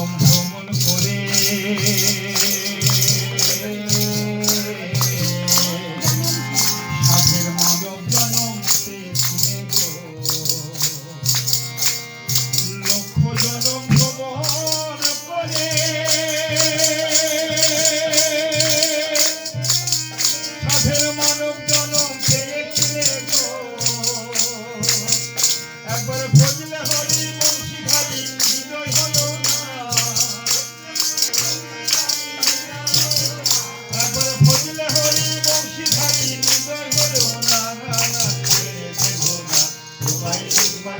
জনম ভ্রমণ করে সাধের মানব জনম পেয়েছিলে গো। লক্ষ জনম ভ্রমণ করে সাধের মানব জনম পেয়েছিলে গো। একবার ভজলে হরি বংশীধারী হৃদয় হলো না, একবার ভজলে হরি বংশীধারী হৃদয় হলো না। তোমায় একবার